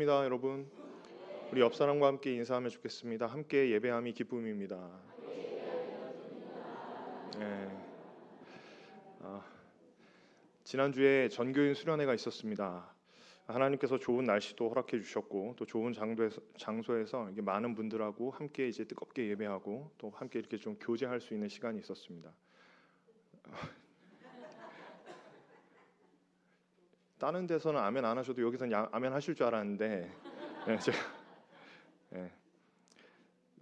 입니다, 여러분. 우리 옆 사람과 함께 인사하면 좋겠습니다. 함께 예배함이 기쁨입니다. 네. 지난주에 전교인 수련회가 있었습니다. 하나님께서 좋은 날씨도 허락해 주셨고 또 좋은 장소에서 이렇게 많은 분들하고 함께 이제 뜨겁게 예배하고 또 함께 이렇게 좀 교제할 수 있는 시간이 있었습니다. 다른 데서는 아멘 안 하셔도 여기서는 아멘 하실 줄 알았는데 네, 제가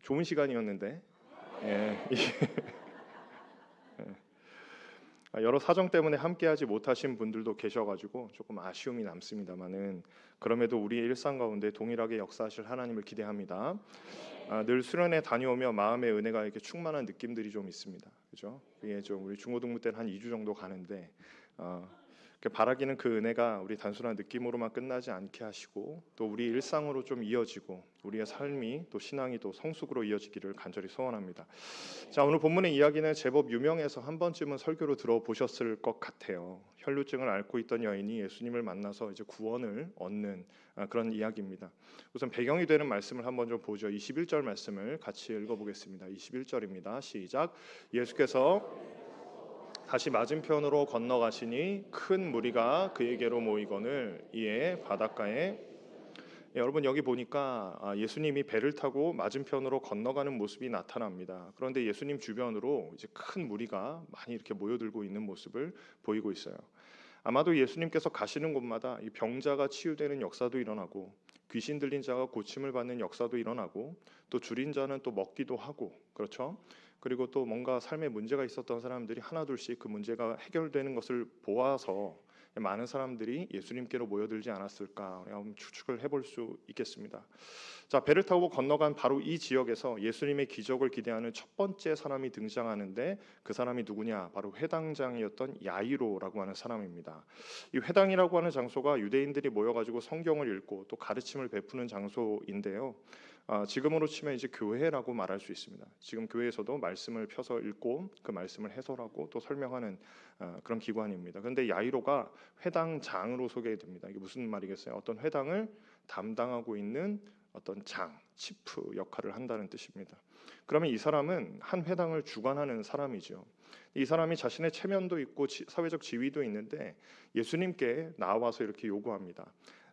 좋은 시간이었는데 여러 사정 때문에 함께하지 못하신 분들도 계셔가지고 조금 아쉬움이 남습니다만은 그럼에도 우리의 일상 가운데 동일하게 역사하실 하나님을 기대합니다. 늘 수련회 다녀오며 마음의 은혜가 이렇게 충만한 느낌들이 좀 있습니다. 그죠? 이게 좀 우리 중고등부 때는 한 2주 정도 가는데 바라기는 그 은혜가 우리 단순한 느낌으로만 끝나지 않게 하시고 또 우리 일상으로 좀 이어지고 우리의 삶이 또 신앙이 또 성숙으로 이어지기를 간절히 소원합니다. 자, 오늘 본문의 이야기는 제법 유명해서 한 번쯤은 설교로 들어보셨을 것 같아요. 혈루증을 앓고 있던 여인이 예수님을 만나서 이제 구원을 얻는 그런 이야기입니다. 우선 배경이 되는 말씀을 한번 좀 보죠. 21절 말씀을 같이 읽어보겠습니다. 21절입니다. 시작. 예수께서 다시 맞은편으로 건너가시니 큰 무리가 그에게로 모이거늘 이에 바닷가에 여러분 여기 보니까 예수님이 배를 타고 맞은편으로 건너가는 모습이 나타납니다. 그런데 예수님 주변으로 이제 큰 무리가 많이 이렇게 모여들고 있는 모습을 보이고 있어요. 아마도 예수님께서 가시는 곳마다 이 병자가 치유되는 역사도 일어나고 귀신 들린 자가 고침을 받는 역사도 일어나고 또 줄인 자는 또 먹기도 하고 그렇죠. 그리고 또 뭔가 삶에 문제가 있었던 사람들이 하나둘씩 그 문제가 해결되는 것을 보아서 많은 사람들이 예수님께로 모여들지 않았을까 한번 추측을 해볼 수 있겠습니다. 자, 배를 타고 건너간 바로 이 지역에서 예수님의 기적을 기대하는 첫 번째 사람이 등장하는데 그 사람이 누구냐? 바로 회당장이었던 야이로라고 하는 사람입니다. 이 회당이라고 하는 장소가 유대인들이 모여가지고 성경을 읽고 또 가르침을 베푸는 장소인데요. 지금으로 치면 이제 교회라고 말할 수 있습니다. 지금 교회에서도 말씀을 펴서 읽고 그 말씀을 해설하고 또 설명하는 그런 기관입니다. 그런데 야이로가 회당장으로 소개됩니다. 이게 무슨 말이겠어요? 어떤 회당을 담당하고 있는 어떤 장, 치프 역할을 한다는 뜻입니다. 그러면 이 사람은 한 회당을 주관하는 사람이죠. 이 사람이 자신의 체면도 있고 사회적 지위도 있는데 예수님께 나와서 이렇게 요구합니다.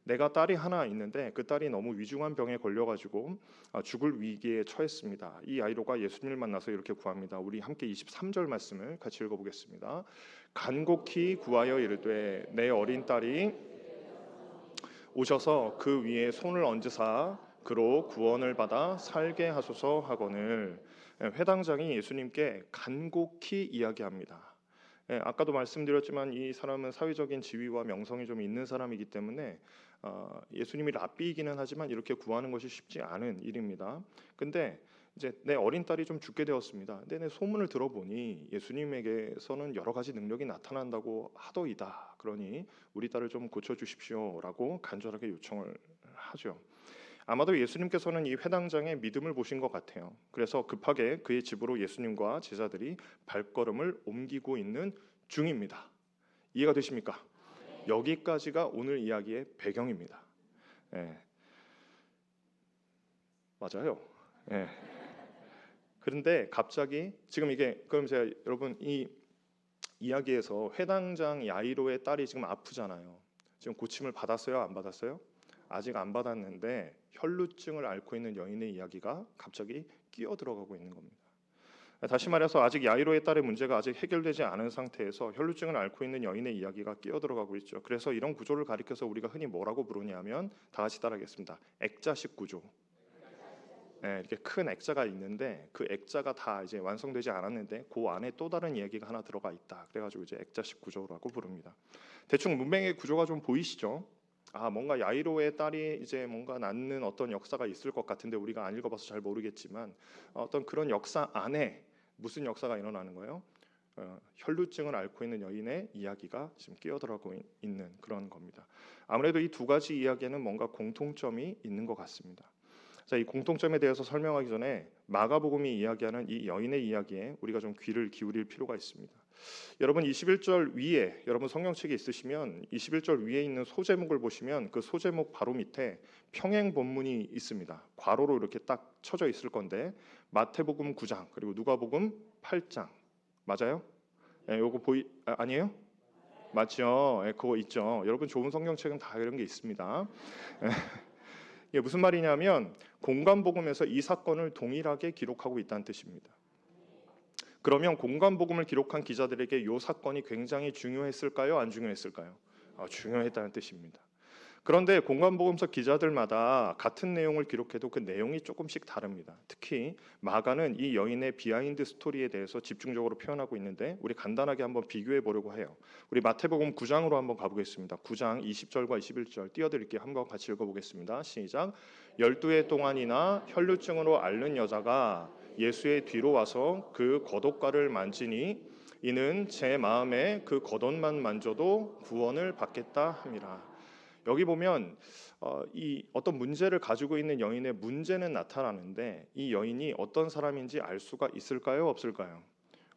내가 딸이 하나 있는데 그 딸이 너무 위중한 병에 걸려가지고 죽을 위기에 처했습니다. 이 야이로가 예수님을 만나서 이렇게 구합니다. 우리 함께 23절 말씀을 같이 읽어보겠습니다. 간곡히 구하여 이르되 내 어린 딸이 오셔서 그 위에 손을 얹으사 그로 구원을 받아 살게 하소서 하거늘. 회당장이 예수님께 간곡히 이야기합니다. 아까도 말씀드렸지만 이 사람은 사회적인 지위와 명성이 좀 있는 사람이기 때문에 예수님이 랍비이기는 하지만 이렇게 구하는 것이 쉽지 않은 일입니다. 근데 이제 내 어린 딸이 좀 죽게 되었습니다. 근데 내 소문을 들어보니 예수님에게서는 여러 가지 능력이 나타난다고 하더이다. 그러니 우리 딸을 좀 고쳐주십시오라고 간절하게 요청을 하죠. 아마도 예수님께서는 이 회당장의 믿음을 보신 것 같아요. 그래서 급하게 그의 집으로 예수님과 제자들이 발걸음을 옮기고 있는 중입니다. 이해가 되십니까? 여기까지가 오늘 이야기의 배경입니다. 맞아요. 그런데 갑자기 지금 이게 그럼 제가 여러분 이 이야기에서 회당장 야이로의 딸이 지금 아프잖아요. 지금 고침을 받았어요? 안 받았어요? 아직 안 받았는데 혈루증을 앓고 있는 여인의 이야기가 갑자기 끼어 들어가고 있는 겁니다. 다시 말해서 아직 야이로의 딸의 문제가 아직 해결되지 않은 상태에서 혈루증을 앓고 있는 여인의 이야기가 끼어 들어가고 있죠. 그래서 이런 구조를 가리켜서 우리가 흔히 뭐라고 부르냐면 다 같이 따라하겠습니다. 액자식 구조. 이렇게 큰 액자가 있는데 그 액자가 다 이제 완성되지 않았는데 그 안에 또 다른 이야기가 하나 들어가 있다. 그래가지고 이제 액자식 구조라고 부릅니다. 대충 문맥의 구조가 좀 보이시죠? 뭔가 야이로의 딸이 이제 뭔가 낳는 어떤 역사가 있을 것 같은데 우리가 안 읽어봐서 잘 모르겠지만 어떤 그런 역사 안에 무슨 역사가 일어나는 거예요? 혈루증을 앓고 있는 여인의 이야기가 지금 끼어들어가고 있는 그런 겁니다. 아무래도 이 두 가지 이야기에는 뭔가 공통점이 있는 것 같습니다. 자, 이 공통점에 대해서 설명하기 전에 마가복음이 이야기하는 이 여인의 이야기에 우리가 좀 귀를 기울일 필요가 있습니다. 여러분 21절 위에 여러분 성경책에 있으시면 21절 위에 있는 소제목을 보시면 그 소제목 바로 밑에 평행 본문이 있습니다. 괄호로 이렇게 딱 쳐져 있을 건데 마태복음 9장 그리고 누가복음 8장 맞아요? 예, 요거 아니에요? 맞죠? 예, 그거 있죠. 여러분 좋은 성경책은 다 이런 게 있습니다. 이게 무슨 말이냐면 공관복음에서 이 사건을 동일하게 기록하고 있다는 뜻입니다. 그러면 공관복음을 기록한 기자들에게 이 사건이 굉장히 중요했을까요? 안 중요했을까요? 중요했다는 뜻입니다. 그런데 공관복음서 기자들마다 같은 내용을 기록해도 그 내용이 조금씩 다릅니다. 특히 마가는 이 여인의 비하인드 스토리에 대해서 집중적으로 표현하고 있는데 우리 간단하게 한번 비교해 보려고 해요. 우리 마태복음 9장으로 한번 가보겠습니다. 9장 20절과 21절 띄워드릴게요. 한번 같이 읽어보겠습니다. 시작. 12해 동안이나 혈루증으로 앓는 여자가 예수의 뒤로 와서 그 겉옷가를 만지니 이는 제 마음에 그 겉옷만 만져도 구원을 받겠다 함이라. 여기 보면 이 어떤 문제를 가지고 있는 여인의 문제는 나타나는데 이 여인이 어떤 사람인지 알 수가 있을까요? 없을까요?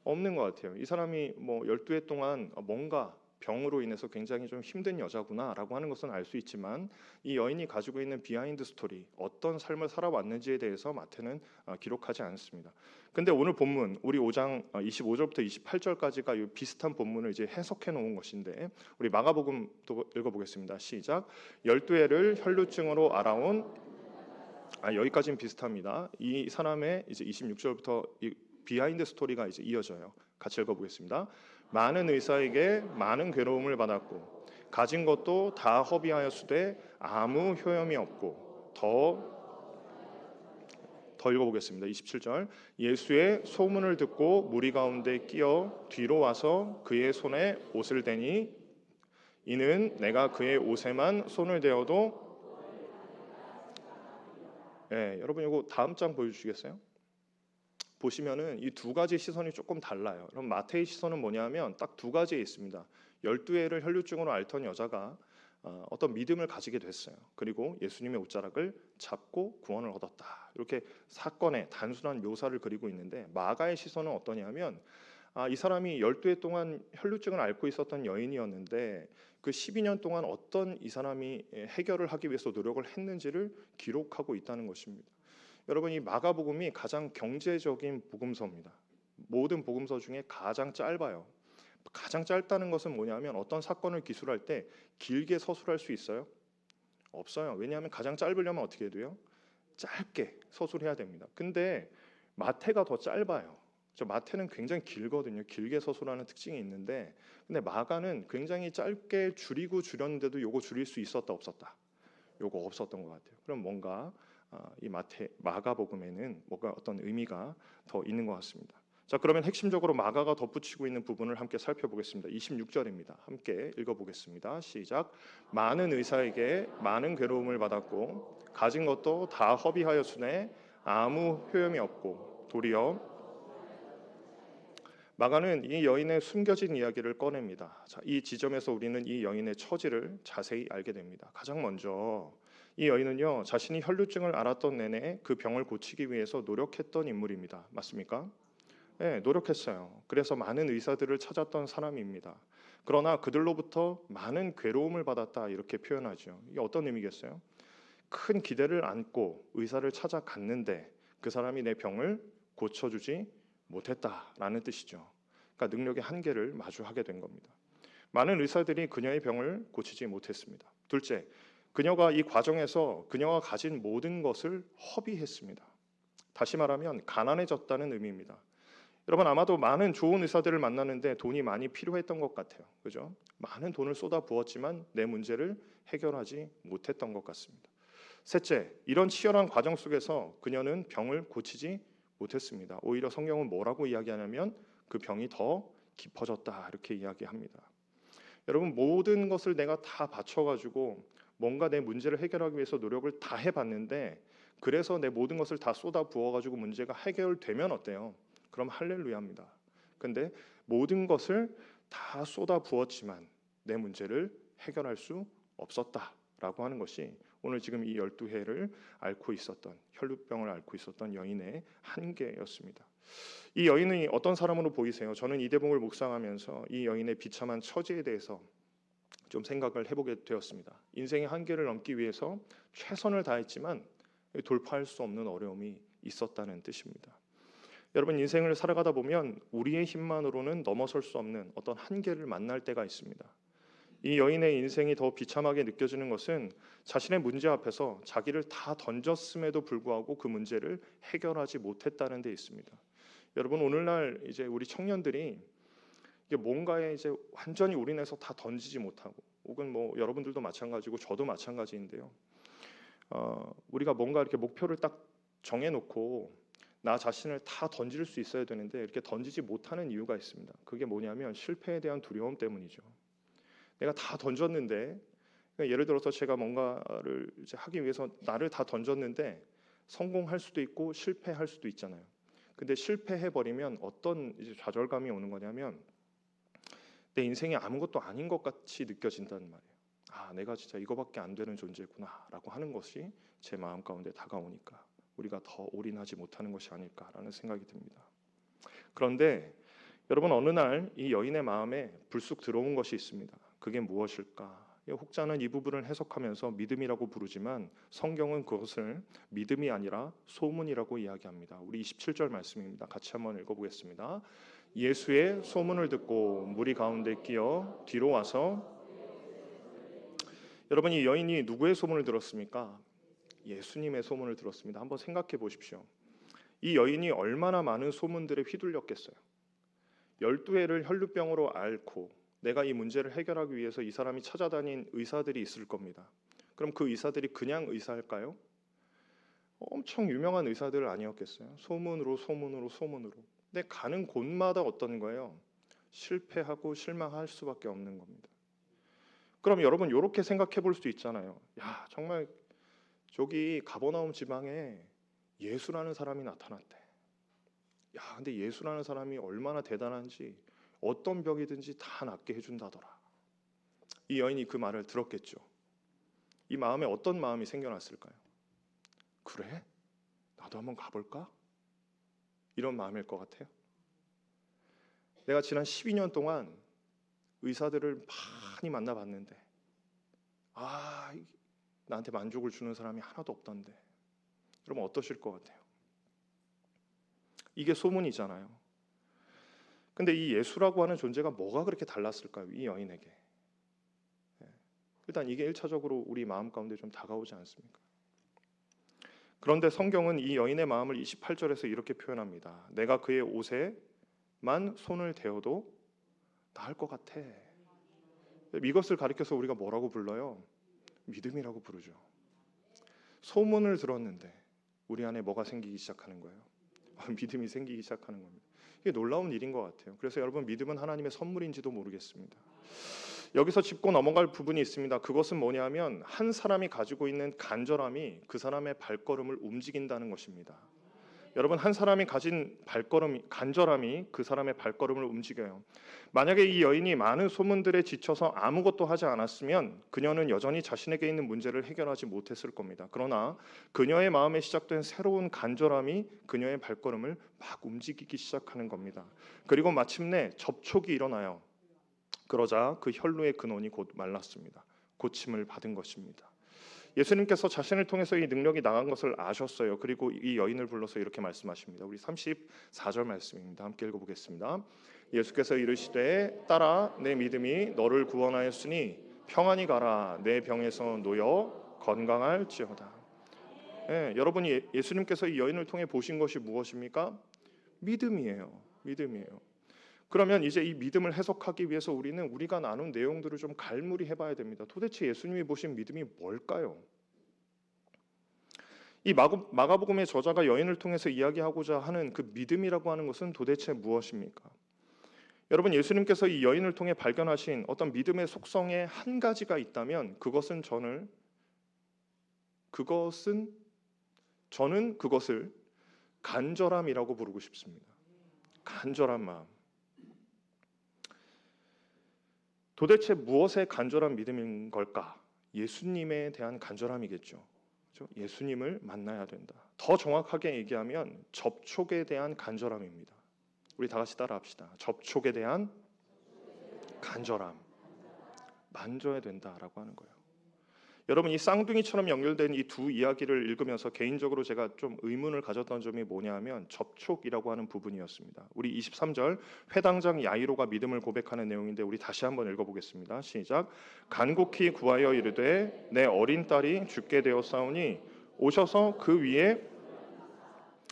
없는 것 같아요. 이 사람이 뭐 12해 동안 뭔가 병으로 인해서 굉장히 좀 힘든 여자구나라고 하는 것은 알 수 있지만 이 여인이 가지고 있는 비하인드 스토리, 어떤 삶을 살아왔는지에 대해서 마태는 기록하지 않습니다. 근데 오늘 본문 우리 5장 25절부터 28절까지가 비슷한 본문을 이제 해석해 놓은 것인데 우리 마가복음도 읽어보겠습니다. 시작. 12해를 혈루증으로 앓아온 여기까지는 비슷합니다. 이 사람의 이제 26절부터 비하인드 스토리가 이제 이어져요. 같이 읽어보겠습니다. 많은 의사에게 많은 괴로움을 받았고 가진 것도 다 허비하였으되 아무 효험이 없고 더 읽어보겠습니다. 27절 예수의 소문을 듣고 무리 가운데 끼어 뒤로 와서 그의 손에 옷을 대니 이는 내가 그의 옷에만 손을 대어도 여러분 이거 다음 장 보여주시겠어요? 보시면은 이 두 가지 시선이 조금 달라요. 그럼 마태의 시선은 뭐냐면 딱 두 가지에 있습니다. 12해를 혈루증으로 앓던 여자가 어떤 믿음을 가지게 됐어요. 그리고 예수님의 옷자락을 잡고 구원을 얻었다. 이렇게 사건의 단순한 묘사를 그리고 있는데 마가의 시선은 어떠냐면 이 사람이 12해 동안 혈루증을 앓고 있었던 여인이었는데 그 12년 동안 어떤 이 사람이 해결을 하기 위해서 노력을 했는지를 기록하고 있다는 것입니다. 여러분 이 마가복음이 가장 경제적인 복음서입니다. 모든 복음서 중에 가장 짧아요. 가장 짧다는 것은 뭐냐면 어떤 사건을 기술할 때 길게 서술할 수 있어요? 없어요. 왜냐하면 가장 짧으려면 어떻게 해야 돼요? 짧게 서술해야 됩니다. 근데 마태가 더 짧아요. 마태는 굉장히 길거든요. 길게 서술하는 특징이 있는데 근데 마가는 굉장히 짧게 줄이고 줄였는데도 요거 줄일 수 있었다 없었다? 요거 없었던 것 같아요. 그럼 뭔가 이 마가복음에는 뭔가 어떤 의미가 더 있는 것 같습니다. 자, 그러면 핵심적으로 마가가 덧붙이고 있는 부분을 함께 살펴보겠습니다. 26절입니다. 함께 읽어보겠습니다. 시작. 많은 의사에게 많은 괴로움을 받았고 가진 것도 다 허비하였으되 아무 효험이 없고 도리어 마가는 이 여인의 숨겨진 이야기를 꺼냅니다. 자, 이 지점에서 우리는 이 여인의 처지를 자세히 알게 됩니다. 가장 먼저 이 여인은요 자신이 혈루증을 앓았던 내내 그 병을 고치기 위해서 노력했던 인물입니다. 맞습니까? 네, 노력했어요. 그래서 많은 의사들을 찾았던 사람입니다. 그러나 그들로부터 많은 괴로움을 받았다 이렇게 표현하죠. 이게 어떤 의미겠어요? 큰 기대를 안고 의사를 찾아갔는데 그 사람이 내 병을 고쳐주지 못했다라는 뜻이죠. 그러니까 능력의 한계를 마주하게 된 겁니다. 많은 의사들이 그녀의 병을 고치지 못했습니다. 둘째, 그녀가 이 과정에서 그녀가 가진 모든 것을 허비했습니다. 다시 말하면 가난해졌다는 의미입니다. 여러분 아마도 많은 좋은 의사들을 만나는데 돈이 많이 필요했던 것 같아요. 그죠? 많은 돈을 쏟아 부었지만 내 문제를 해결하지 못했던 것 같습니다. 셋째, 이런 치열한 과정 속에서 그녀는 병을 고치지 못했습니다. 오히려 성경은 뭐라고 이야기하냐면 그 병이 더 깊어졌다 이렇게 이야기합니다. 여러분 모든 것을 내가 다 바쳐가지고 뭔가 내 문제를 해결하기 위해서 노력을 다 해봤는데 그래서 내 모든 것을 다 쏟아 부어가지고 문제가 해결되면 어때요? 그럼 할렐루야입니다. 근데 모든 것을 다 쏟아 부었지만 내 문제를 해결할 수 없었다라고 하는 것이 오늘 지금 이 12해를 앓고 있었던, 혈루병을 앓고 있었던 여인의 한계였습니다. 이 여인이 어떤 사람으로 보이세요? 저는 이 대목을 묵상하면서 이 여인의 비참한 처지에 대해서 좀 생각을 해보게 되었습니다. 인생의 한계를 넘기 위해서 최선을 다했지만 돌파할 수 없는 어려움이 있었다는 뜻입니다. 여러분, 인생을 살아가다 보면 우리의 힘만으로는 넘어설 수 없는 어떤 한계를 만날 때가 있습니다. 이 여인의 인생이 더 비참하게 느껴지는 것은 자신의 문제 앞에서 자기를 다 던졌음에도 불구하고 그 문제를 해결하지 못했다는 데 있습니다. 여러분, 오늘날 이제 우리 청년들이 이게 뭔가에 이제 완전히 올인해서 다 던지지 못하고, 혹은 뭐 여러분들도 마찬가지고 저도 마찬가지인데요. 우리가 뭔가 이렇게 목표를 딱 정해놓고 나 자신을 다 던질 수 있어야 되는데 이렇게 던지지 못하는 이유가 있습니다. 그게 뭐냐면 실패에 대한 두려움 때문이죠. 내가 다 던졌는데, 그러니까 예를 들어서 제가 뭔가를 이제 하기 위해서 나를 다 던졌는데 성공할 수도 있고 실패할 수도 있잖아요. 근데 실패해 버리면 어떤 이제 좌절감이 오는 거냐면 내 인생이 아무것도 아닌 것 같이 느껴진다는 말이에요. 아, 내가 진짜 이거밖에 안 되는 존재구나라고 하는 것이 제 마음 가운데 다가오니까 우리가 더 올인하지 못하는 것이 아닐까라는 생각이 듭니다. 그런데 여러분, 어느 날 이 여인의 마음에 불쑥 들어온 것이 있습니다. 그게 무엇일까? 혹자는 이 부분을 해석하면서 믿음이라고 부르지만 성경은 그것을 믿음이 아니라 소문이라고 이야기합니다. 우리 27절 말씀입니다. 같이 한번 읽어보겠습니다. 예수의 소문을 듣고 무리 가운데 끼어 뒤로 와서, 여러분, 이 여인이 누구의 소문을 들었습니까? 예수님의 소문을 들었습니다. 한번 생각해 보십시오. 이 여인이 얼마나 많은 소문들에 휘둘렸겠어요. 12해를 혈루병으로 앓고 내가 이 문제를 해결하기 위해서 이 사람이 찾아다닌 의사들이 있을 겁니다. 그럼 그 의사들이 그냥 의사일까요? 엄청 유명한 의사들 아니었겠어요? 소문으로 소문으로 소문으로. 근데 가는 곳마다 어떤 거예요? 실패하고 실망할 수밖에 없는 겁니다. 그럼 여러분, 이렇게 생각해 볼 수 있잖아요. 야, 정말 저기 가버나움 지방에 예수라는 사람이 나타났대. 야, 근데 예수라는 사람이 얼마나 대단한지 어떤 병이든지 다 낫게 해준다더라. 이 여인이 그 말을 들었겠죠. 이 마음에 어떤 마음이 생겨났을까요? 그래? 나도 한번 가볼까? 이런 마음일 것 같아요. 내가 지난 12년 동안 의사들을 많이 만나봤는데 나한테 만족을 주는 사람이 하나도 없던데. 그러면 어떠실 것 같아요? 이게 소문이잖아요. 근데 이 예수라고 하는 존재가 뭐가 그렇게 달랐을까요? 이 여인에게. 일단 이게 1차적으로 우리 마음 가운데 좀 다가오지 않습니까? 그런데 성경은 이 여인의 마음을 28절에서 이렇게 표현합니다. 내가 그의 옷에만 손을 대어도 나을 것 같아. 이것을 가리켜서 우리가 뭐라고 불러요? 믿음이라고 부르죠. 소문을 들었는데 우리 안에 뭐가 생기기 시작하는 거예요? 믿음이 생기기 시작하는 겁니다. 이게 놀라운 일인 것 같아요. 그래서 여러분, 믿음은 하나님의 선물인지도 모르겠습니다. 여기서 짚고 넘어갈 부분이 있습니다. 그것은 뭐냐면 한 사람이 가지고 있는 간절함이 그 사람의 발걸음을 움직인다는 것입니다. 여러분, 한 사람이 가진 간절함이 그 사람의 발걸음을 움직여요. 만약에 이 여인이 많은 소문들에 지쳐서 아무것도 하지 않았으면 그녀는 여전히 자신에게 있는 문제를 해결하지 못했을 겁니다. 그러나 그녀의 마음에 시작된 새로운 간절함이 그녀의 발걸음을 막 움직이기 시작하는 겁니다. 그리고 마침내 접촉이 일어나요. 그러자 그 혈루의 근원이 곧 말랐습니다. 고침을 받은 것입니다. 예수님께서 자신을 통해서 이 능력이 나간 것을 아셨어요. 그리고 이 여인을 불러서 이렇게 말씀하십니다. 우리 34절 말씀입니다. 함께 읽어보겠습니다. 예수께서 이르시되 딸아, 내 믿음이 너를 구원하였으니 평안히 가라. 내 병에서 놓여 건강할지어다. 여러분이 예수님께서 이 여인을 통해 보신 것이 무엇입니까? 믿음이에요. 믿음이에요. 그러면 이제 이 믿음을 해석하기 위해서 우리는 우리가 나눈 내용들을 좀 갈무리 해봐야 됩니다. 도대체 예수님이 보신 믿음이 뭘까요? 이 마가복음의 저자가 여인을 통해서 이야기하고자 하는 그 믿음이라고 하는 것은 도대체 무엇입니까? 여러분, 예수님께서 이 여인을 통해 발견하신 어떤 믿음의 속성에 한 가지가 있다면 그것은 그것을 간절함이라고 부르고 싶습니다. 간절한 마음. 도대체 무엇의 간절한 믿음인 걸까? 예수님에 대한 간절함이겠죠. 그렇죠? 예수님을 만나야 된다. 더 정확하게 얘기하면 접촉에 대한 간절함입니다. 우리 다 같이 따라합시다. 접촉에 대한 간절함. 만져야 된다라고 하는 거예요. 여러분, 이 쌍둥이처럼 연결된 이 두 이야기를 읽으면서 개인적으로 제가 좀 의문을 가졌던 점이 뭐냐면 접촉이라고 하는 부분이었습니다. 우리 23절 회당장 야이로가 믿음을 고백하는 내용인데 우리 다시 한번 읽어보겠습니다. 시작. 간곡히 구하여 이르되 내 어린 딸이 죽게 되었사오니 오셔서 그 위에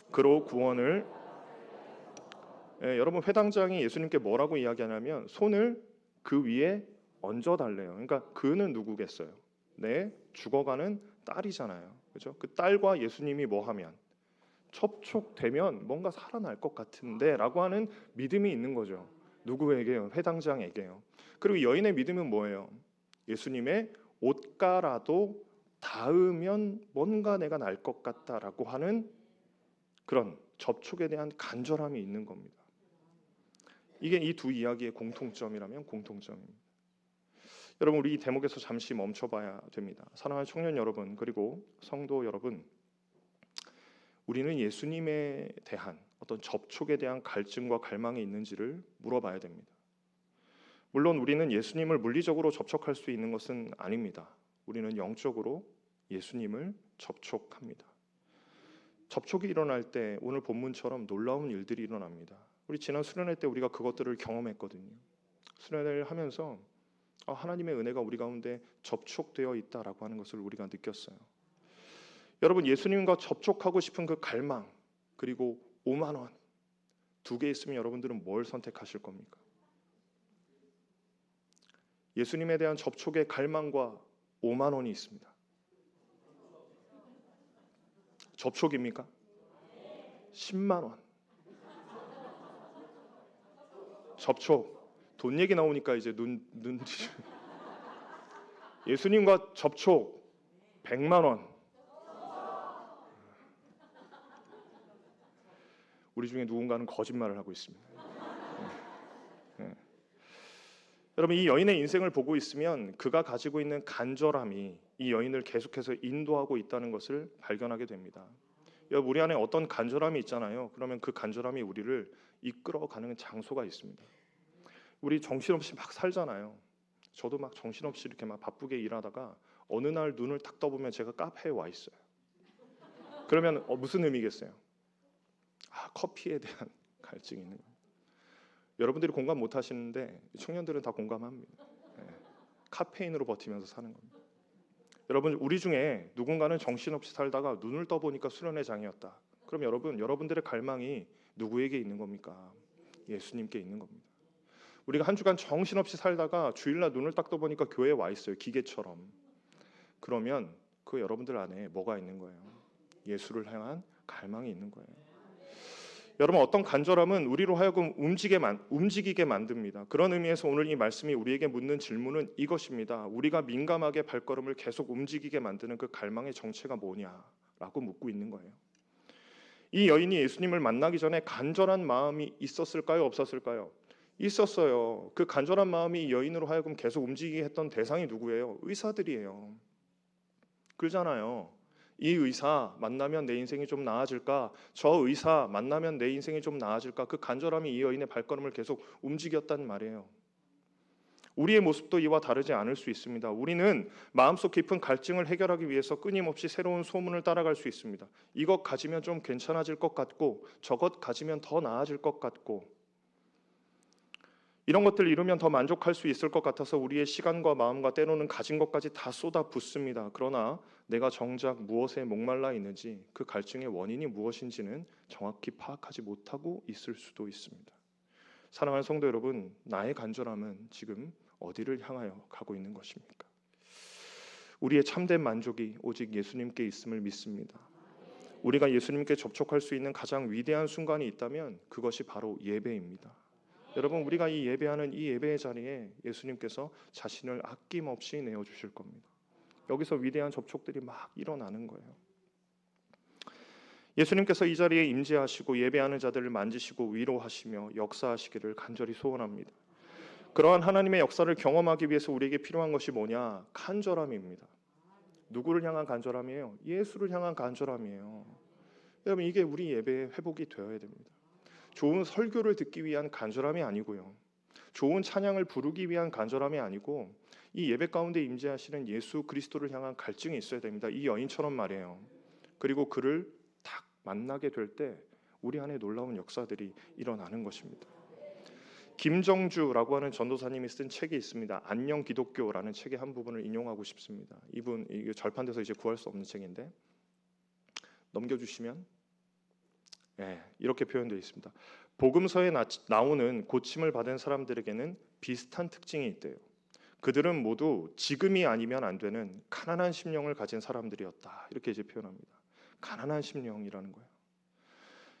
그로 구원을. 여러분, 회당장이 예수님께 뭐라고 이야기하냐면 손을 그 위에 얹어달래요. 그러니까 그는 누구겠어요? 내 죽어가는 딸이잖아요. 그죠? 그 딸과 예수님이 뭐 하면 접촉되면 뭔가 살아날 것 같은데라고 하는 믿음이 있는 거죠. 누구에게요? 회당장에게요. 그리고 여인의 믿음은 뭐예요? 예수님의 옷가라도 닿으면 뭔가 내가 날 것 같다라고 하는 그런 접촉에 대한 간절함이 있는 겁니다. 이게 이 두 이야기의 공통점이라면 공통점입니다. 여러분, 우리 이 대목에서 잠시 멈춰봐야 됩니다. 사랑하는 청년 여러분, 그리고 성도 여러분, 우리는 예수님에 대한 어떤 접촉에 대한 갈증과 갈망이 있는지를 물어봐야 됩니다. 물론 우리는 예수님을 물리적으로 접촉할 수 있는 것은 아닙니다. 우리는 영적으로 예수님을 접촉합니다. 접촉이 일어날 때 오늘 본문처럼 놀라운 일들이 일어납니다. 우리 지난 수련회 때 우리가 그것들을 경험했거든요. 수련회를 하면서 하나님의 은혜가 우리 가운데 접촉되어 있다라고 하는 것을 우리가 느꼈어요. 여러분, 예수님과 접촉하고 싶은 그 갈망, 그리고 5만 원 두 개 있으면 여러분들은 뭘 선택하실 겁니까? 예수님에 대한 접촉의 갈망과 5만 원이 있습니다. 접촉입니까? 10만 원. 접촉. 돈 얘기 나오니까 이제 눈 예수님과 접촉 100만 원. 우리 중에 누군가는 거짓말을 하고 있습니다. 네. 여러분, 이 여인의 인생을 보고 있으면 그가 가지고 있는 간절함이 이 여인을 계속해서 인도하고 있다는 것을 발견하게 됩니다. 여러분, 우리 안에 어떤 간절함이 있잖아요. 그러면 그 간절함이 우리를 이끌어가는 장소가 있습니다. 우리 정신없이 막 살잖아요. 저도 막 정신없이 이렇게 막 바쁘게 일하다가 어느 날 눈을 딱 떠보면 제가 카페에 와 있어요. 그러면 무슨 의미겠어요? 커피에 대한 갈증이 있는 거예요. 여러분들이 공감 못 하시는데 청년들은 다 공감합니다. 카페인으로 버티면서 사는 겁니다. 여러분, 우리 중에 누군가는 정신없이 살다가 눈을 떠보니까 수련회 장이었다. 그럼 여러분들의 갈망이 누구에게 있는 겁니까? 예수님께 있는 겁니다. 우리가 한 주간 정신없이 살다가 주일날 눈을 딱 떠보니까 교회에 와 있어요. 기계처럼. 그러면 그 여러분들 안에 뭐가 있는 거예요? 예수를 향한 갈망이 있는 거예요. 여러분, 어떤 간절함은 우리로 하여금 움직이게 만듭니다. 그런 의미에서 오늘 이 말씀이 우리에게 묻는 질문은 이것입니다. 우리가 민감하게 발걸음을 계속 움직이게 만드는 그 갈망의 정체가 뭐냐라고 묻고 있는 거예요. 이 여인이 예수님을 만나기 전에 간절한 마음이 있었을까요? 없었을까요? 있었어요. 그 간절한 마음이 이 여인으로 하여금 계속 움직이게 했던 대상이 누구예요? 의사들이에요. 그러잖아요. 이 의사 만나면 내 인생이 좀 나아질까? 저 의사 만나면 내 인생이 좀 나아질까? 그 간절함이 이 여인의 발걸음을 계속 움직였단 말이에요. 우리의 모습도 이와 다르지 않을 수 있습니다. 우리는 마음속 깊은 갈증을 해결하기 위해서 끊임없이 새로운 소문을 따라갈 수 있습니다. 이것 가지면 좀 괜찮아질 것 같고 저것 가지면 더 나아질 것 같고 이런 것들을 이루면 더 만족할 수 있을 것 같아서 우리의 시간과 마음과 때로는 가진 것까지 다 쏟아붓습니다. 그러나 내가 정작 무엇에 목말라 있는지 그 갈증의 원인이 무엇인지는 정확히 파악하지 못하고 있을 수도 있습니다. 사랑하는 성도 여러분, 나의 간절함은 지금 어디를 향하여 가고 있는 것입니까? 우리의 참된 만족이 오직 예수님께 있음을 믿습니다. 우리가 예수님께 접촉할 수 있는 가장 위대한 순간이 있다면 그것이 바로 예배입니다. 여러분, 우리가 이 예배하는 이 예배의 자리에 예수님께서 자신을 아낌없이 내어주실 겁니다. 여기서 위대한 접촉들이 막 일어나는 거예요. 예수님께서 이 자리에 임재하시고 예배하는 자들을 만지시고 위로하시며 역사하시기를 간절히 소원합니다. 그러한 하나님의 역사를 경험하기 위해서 우리에게 필요한 것이 뭐냐? 간절함입니다. 누구를 향한 간절함이에요? 예수를 향한 간절함이에요. 여러분, 이게 우리 예배의 회복이 되어야 됩니다. 좋은 설교를 듣기 위한 간절함이 아니고요, 좋은 찬양을 부르기 위한 간절함이 아니고, 이 예배 가운데 임재하시는 예수 그리스도를 향한 갈증이 있어야 됩니다. 이 여인처럼 말이에요. 그리고 그를 딱 만나게 될 때 우리 안에 놀라운 역사들이 일어나는 것입니다. 김정주라고 하는 전도사님이 쓴 책이 있습니다. 안녕 기독교라는 책의 한 부분을 인용하고 싶습니다. 이분 이게 절판돼서 이제 구할 수 없는 책인데, 넘겨주시면 이렇게 표현되어 있습니다. 복음서에 나오는 고침을 받은 사람들에게는 비슷한 특징이 있대요. 그들은 모두 지금이 아니면 안 되는 가난한 심령을 가진 사람들이었다. 이렇게 이제 표현합니다. 가난한 심령이라는 거예요.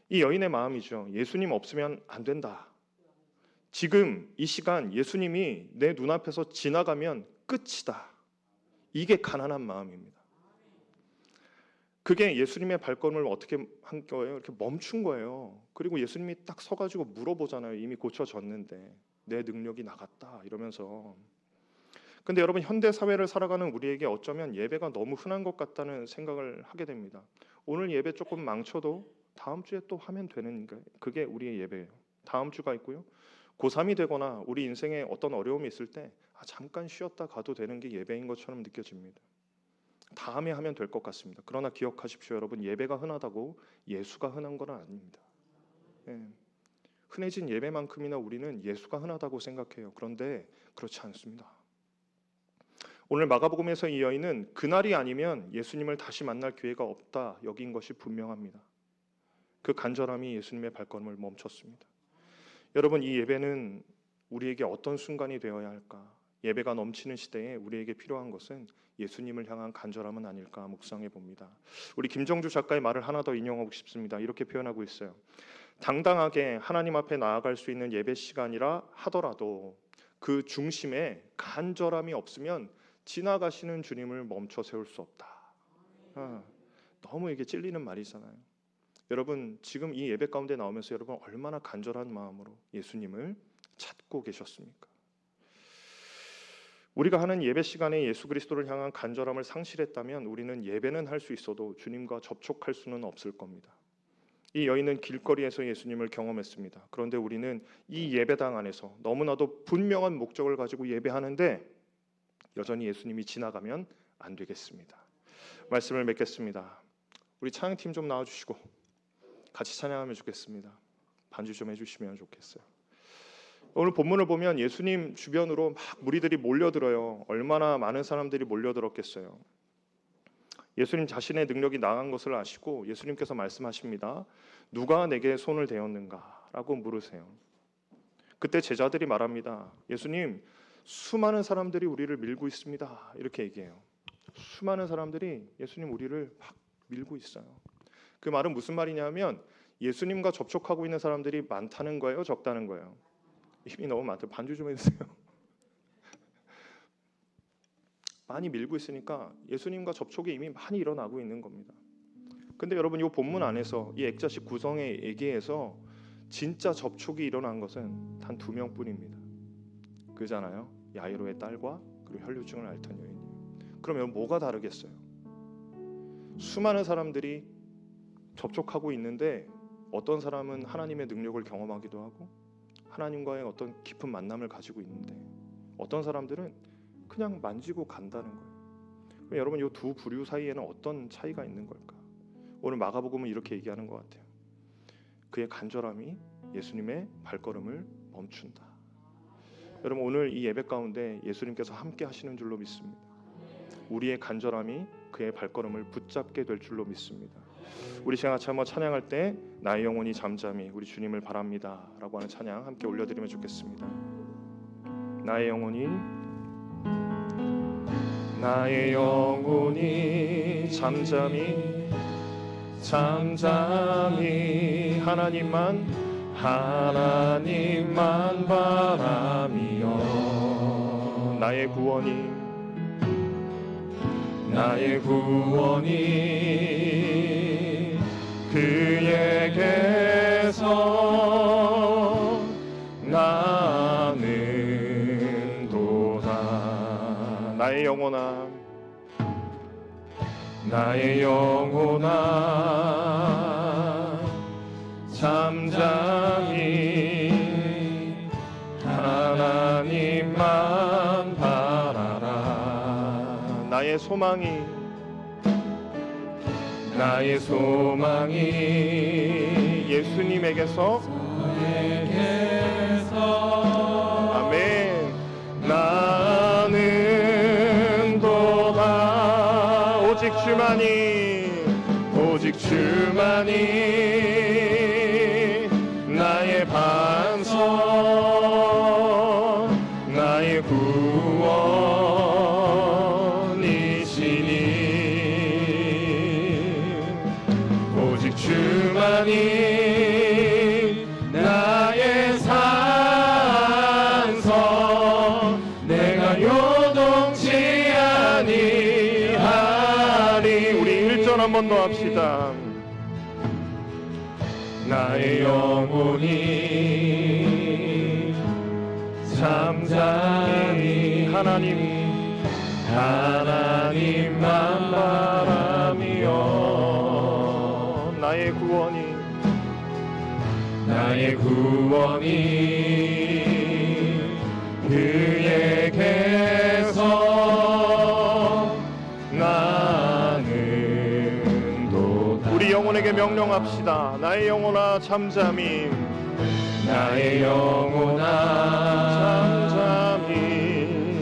이 여인의 마음이죠. 예수님 없으면 안 된다. 지금 이 시간 예수님이 내 눈앞에서 지나가면 끝이다. 이게 가난한 마음입니다. 그게 예수님의 발걸음을 어떻게 한 거예요? 이렇게 멈춘 거예요. 그리고 예수님이 딱 서가지고 물어보잖아요. 이미 고쳐졌는데 내 능력이 나갔다 이러면서. 근데 여러분, 현대 사회를 살아가는 우리에게 어쩌면 예배가 너무 흔한 것 같다는 생각을 하게 됩니다. 오늘 예배 조금 망쳐도 다음 주에 또 하면 되는 게 그게 우리의 예배예요. 다음 주가 있고요. 고3이 되거나 우리 인생에 어떤 어려움이 있을 때 잠깐 쉬었다 가도 되는 게 예배인 것처럼 느껴집니다. 다음에 하면 될 것 같습니다. 그러나 기억하십시오, 여러분. 예배가 흔하다고 예수가 흔한 건 아닙니다. 흔해진 예배만큼이나 우리는 예수가 흔하다고 생각해요. 그런데 그렇지 않습니다. 오늘 마가복음에서 이 여인은 그날이 아니면 예수님을 다시 만날 기회가 없다 여긴 것이 분명합니다. 그 간절함이 예수님의 발걸음을 멈췄습니다. 여러분, 이 예배는 우리에게 어떤 순간이 되어야 할까? 예배가 넘치는 시대에 우리에게 필요한 것은 예수님을 향한 간절함은 아닐까 묵상해 봅니다. 우리 김정주 작가의 말을 하나 더 인용하고 싶습니다. 이렇게 표현하고 있어요. 당당하게 하나님 앞에 나아갈 수 있는 예배 시간이라 하더라도 그 중심에 간절함이 없으면 지나가시는 주님을 멈춰 세울 수 없다. 너무 이게 찔리는 말이잖아요. 여러분, 지금 이 예배 가운데 나오면서 여러분 얼마나 간절한 마음으로 예수님을 찾고 계셨습니까? 우리가 하는 예배 시간에 예수 그리스도를 향한 간절함을 상실했다면 우리는 예배는 할 수 있어도 주님과 접촉할 수는 없을 겁니다. 이 여인은 길거리에서 예수님을 경험했습니다. 그런데 우리는 이 예배당 안에서 너무나도 분명한 목적을 가지고 예배하는데 여전히 예수님이 지나가면 안 되겠습니다. 말씀을 맺겠습니다. 우리 찬양팀 좀 나와주시고 같이 찬양하면 좋겠습니다. 반주 좀 해주시면 좋겠어요. 오늘 본문을 보면 예수님 주변으로 막 무리들이 몰려들어요. 얼마나 많은 사람들이 몰려들었겠어요. 예수님 자신의 능력이 나간 것을 아시고 예수님께서 말씀하십니다. 누가 내게 손을 대었는가? 라고 물으세요. 그때 제자들이 말합니다. 예수님, 수많은 사람들이 우리를 밀고 있습니다. 이렇게 얘기해요. 수많은 사람들이 예수님 우리를 막 밀고 있어요. 그 말은 무슨 말이냐면 예수님과 접촉하고 있는 사람들이 많다는 거예요? 적다는 거예요? 힘이 너무 많다. 반주 좀 해주세요. 많이 밀고 있으니까 예수님과 접촉이 이미 많이 일어나고 있는 겁니다. 근데 여러분, 이 본문 안에서 이 액자식 구성의 얘기에서 진짜 접촉이 일어난 것은 단 2명뿐입니다. 그잖아요. 야이로의 딸과 그리고 혈류증을 앓던 여인이에요. 그러면 뭐가 다르겠어요? 수많은 사람들이 접촉하고 있는데 어떤 사람은 하나님의 능력을 경험하기도 하고 하나님과의 어떤 깊은 만남을 가지고 있는데 어떤 사람들은 그냥 만지고 간다는 거예요. 여러분, 이 두 부류 사이에는 어떤 차이가 있는 걸까? 오늘 마가복음은 이렇게 얘기하는 것 같아요. 그의 간절함이 예수님의 발걸음을 멈춘다. 여러분, 오늘 이 예배 가운데 예수님께서 함께 하시는 줄로 믿습니다. 우리의 간절함이 그의 발걸음을 붙잡게 될 줄로 믿습니다. 우리 시간 같이 한번 찬양할 때 나의 영혼이 잠잠히 우리 주님을 바랍니다 라고 하는 찬양 함께 올려드리면 좋겠습니다. 나의 영혼이 잠잠히 하나님만 바라미요. 나의 구원이 그에게서 나는 나의 영혼아 잠잠히 하나님만 바라라. 나의 소망이 예수님에게서 아멘. 나는 도다 오직 주만이 나의 반석 나의 구원이시니 오직 주만이 나의 산성 내가 요동치 아니하리. 우리 1절 한 번 더 합시다. 나의 영혼이 잠잠히 하나님만 바라며 나의 구원이 그에게서 나는 도다. 우리 영혼에게 명령합시다. 나의 영혼아 잠잠히 나의 영혼아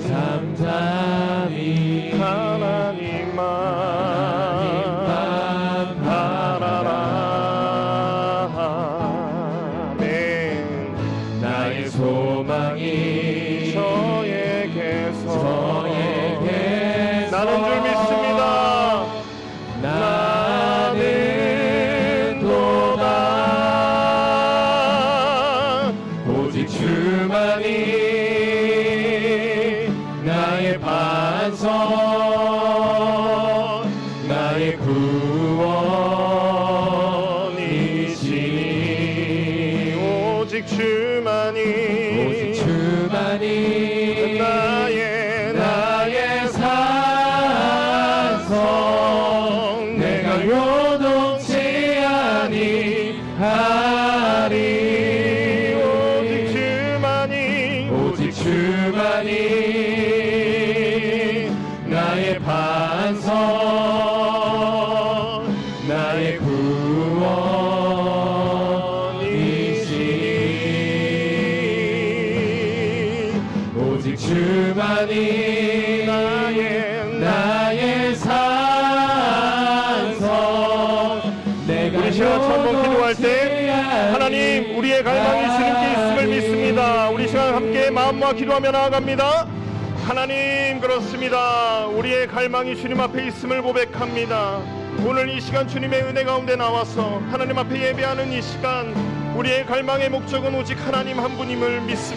잠잠히 하나님만 바라라. 아멘. 나의 소망이 저에게서 나는 줄 믿습니다. 나는 도다 오직 주만이 나의 반석 나의 구원이시니 오직 주만이 나의 산성 내가 요동치 아니하리. 오직 주만이 나의 반석 나의 구원이시니 오직 주만이 나의 산성 내가 우리 시간 한번 기도할 때 하나님 우리의 갈망이 주님께 있음을 믿습니다. 우리 시간 함께 마음과 기도하며 나아갑니다. 하나님 그렇습니다. 우리의 갈망이 주님 앞에 있음을 고백합니다. 오늘 이 시간 주님의 은혜 가운데 나와서 하나님 앞에 예배하는 이 시간 우리의 갈망의 목적은 오직 하나님 한 분임을 믿습니다.